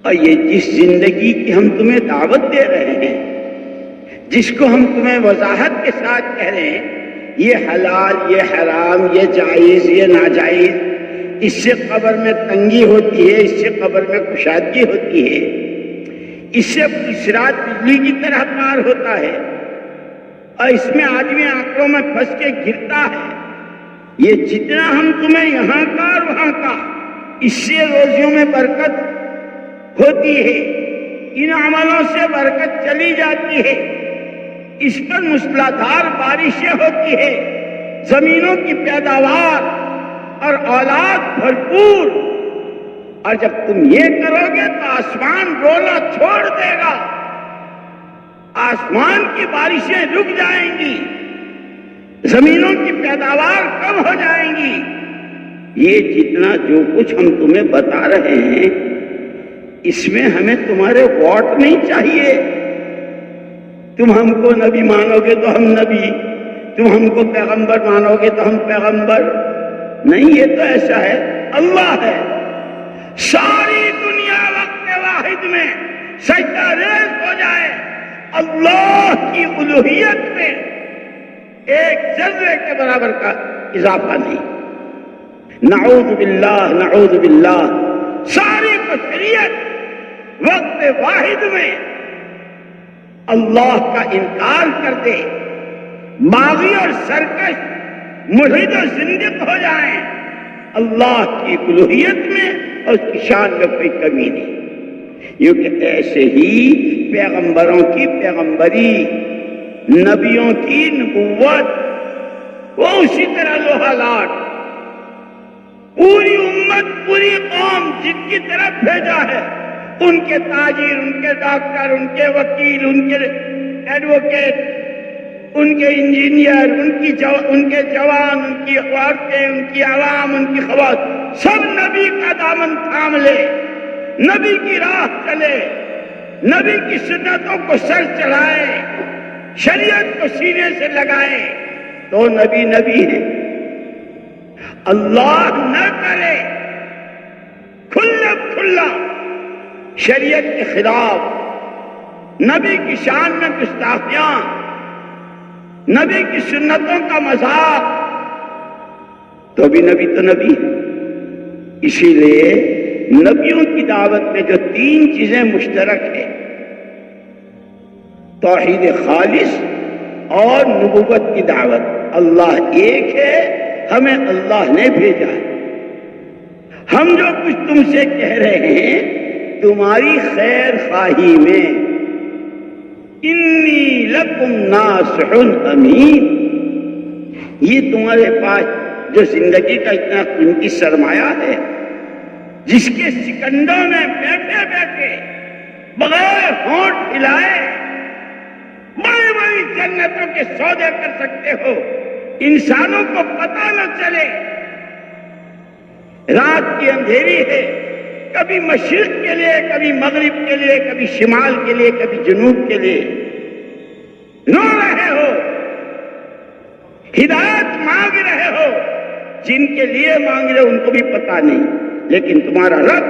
اور یہ جس زندگی کی ہم تمہیں دعوت دے رہے ہیں، جس کو ہم تمہیں وضاحت کے ساتھ کہہ رہے ہیں، یہ حلال، یہ حرام، یہ جائز، یہ ناجائز، اس سے قبر میں تنگی ہوتی ہے، اس سے قبر میں کشادگی ہوتی ہے، اس سے صراط بجلی کی طرح پار ہوتا ہے، اور اس میں آدمی آنکڑوں میں پھنس کے گرتا ہے۔ یہ جتنا ہم تمہیں یہاں کا اور وہاں کا، اس سے روزیوں میں برکت ہوتی ہے، ان عملوں سے برکت چلی جاتی ہے، اس پر موسلادھار بارشیں ہوتی ہے، زمینوں کی پیداوار اور اولاد بھرپور۔ اور جب تم یہ کرو گے تو آسمان رونا چھوڑ دے گا، آسمان کی بارشیں رک جائیں گی، زمینوں کی پیداوار کم ہو جائیں گی۔ یہ جتنا جو کچھ ہم تمہیں بتا رہے ہیں، اس میں ہمیں تمہارے ووٹ نہیں چاہیے۔ تم ہم کو نبی مانو گے تو ہم نبی، تم ہم کو پیغمبر مانو گے تو ہم پیغمبر نہیں۔ یہ تو ایسا ہے، اللہ ہے، ساری دنیا وقت واحد میں سجدہ ریز ہو جائے، اللہ کی الوہیت میں ایک ذرے کے برابر کا اضافہ نہیں۔ نعوذ باللہ، نعوذ باللہ، ساری بشریت وقت واحد میں اللہ کا انکار کر دے، باغی اور سرکش ملحد و زندق ہو جائیں، اللہ کی الوہیت میں اور اس کی شان میں کوئی کمی نہیں۔ کیونکہ ایسے ہی پیغمبروں کی پیغمبری، نبیوں کی نبوت، وہ اسی طرح لوہا لاٹ، پوری امت، پوری قوم جن کی طرف بھیجا ہے، ان کے تاجر، ان کے ڈاکٹر، ان کے وکیل، ان کے ایڈوکیٹ، ان کے انجینئر، ان کے جوان، ان کی عورتیں، ان کی عوام، ان کی خواتین، سب نبی کا دامن تھام لے، نبی کی راہ چلے، نبی کی سنتوں کو سر چڑھائے، شریعت کو سینے سے لگائے، تو نبی نبی ہے۔ اللہ نہ کرے کھلا کھلا شریعت کے خلاف، نبی کی شان میں گستاخیاں، نبی کی سنتوں کا مذاق، تو بھی نبی تو نبی ہے۔ اسی لیے نبیوں کی دعوت میں جو تین چیزیں مشترک ہیں، توحید خالص اور نبوت کی دعوت، اللہ ایک ہے، ہمیں اللہ نے بھیجا ہے۔ ہم جو کچھ تم سے کہہ رہے ہیں تمہاری خیر خواہی میں، انی لکم ناصح امین، یہ تمہارے پاس جو زندگی کا اتنا قیمتی سرمایہ ہے، جس کے سکنڈوں میں بیٹھے بیٹھے بغیر ہونٹ ہلائے بڑی بڑی جنتوں کے سودے کر سکتے ہو، انسانوں کو پتہ نہ چلے۔ رات کی اندھیری ہے، کبھی مشرق کے لیے، کبھی مغرب کے لیے، کبھی شمال کے لیے، کبھی جنوب کے لیے رو رہے ہو، ہدایت مانگ رہے ہو، جن کے لیے مانگ رہے ان کو بھی پتہ نہیں، لیکن تمہارا رب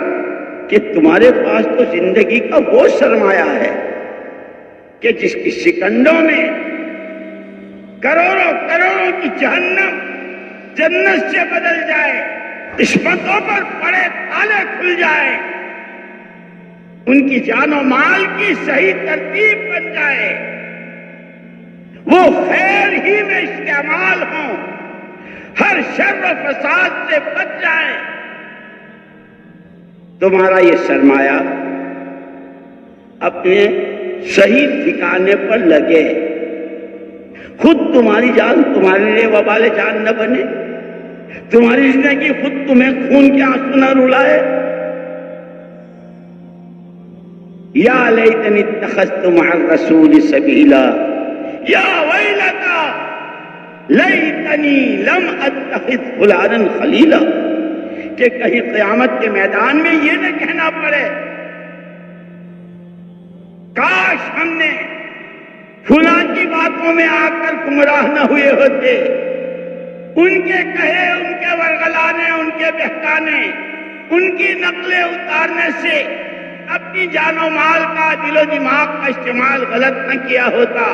کہ تمہارے پاس تو زندگی کا وہ سرمایہ ہے کہ جس کی سکنڈوں میں کروڑوں کروڑوں کی جہنم جنت سے بدل جائے، قسمتوں پر پڑے تالے کھل جائے، ان کی جان و مال کی صحیح ترتیب بن جائے، وہ خیر ہی میں استعمال ہوں، ہر شر و فساد سے بچ جائے۔ تمہارا یہ سرمایہ اپنے صحیح ٹھکانے پر لگے، خود تمہاری جان تمہارے لیے وبال جان نہ بنے، تمہاری زندگی خود تمہیں خون کے آنسو نہ رلائے۔ یا لیتنی اتخذت مع الرسول سبیلا، یا ویلتا لیتنی لم اتخذ فلانا خلیلا، کہ کہیں قیامت کے میدان میں یہ نہ کہنا پڑے کاش ہم نے فلاں کی باتوں میں آ کر گمراہ نہ ہوئے ہوتے، ان کے کہے، ان کے ورغلانے، ان کے بہکانے، ان کی نقلیں اتارنے سے اپنی جان و مال کا، دل و دماغ کا استعمال غلط نہ کیا ہوتا۔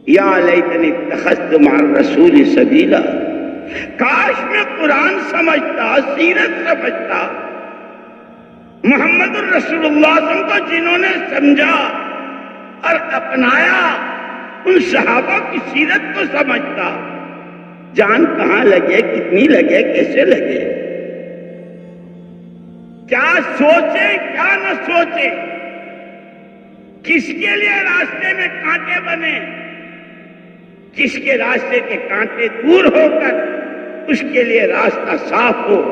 یا لیتنی اتخذت مع الرسول سبیلا، کاش میں قرآن سمجھتا، سیرت سمجھتا، محمد الرسول اللہ صلی اللہ علیہ وسلم کو جنہوں نے سمجھا اور اپنایا، ان صحابہ کی سیرت کو سمجھتا، جان کہاں لگے، کتنی لگے، کیسے لگے، کیا سوچے کیا نہ سوچے، کس کے لیے راستے میں کانٹے بنے، جس کے راستے کے کانٹے دور ہو کر اس کے لیے راستہ صاف ہو۔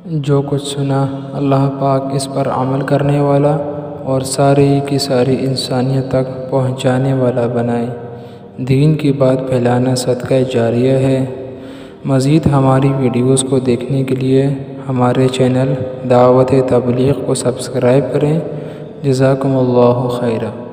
جو کچھ سنا اللہ پاک اس پر عمل کرنے والا اور ساری کی ساری انسانیت تک پہنچانے والا بنائے۔ دین کی بات پھیلانا صدقہ جاریہ ہے۔ مزید ہماری ویڈیوز کو دیکھنے کے لیے ہمارے چینل دعوت تبلیغ کو سبسکرائب کریں۔ جزاکم اللہ خیرہ۔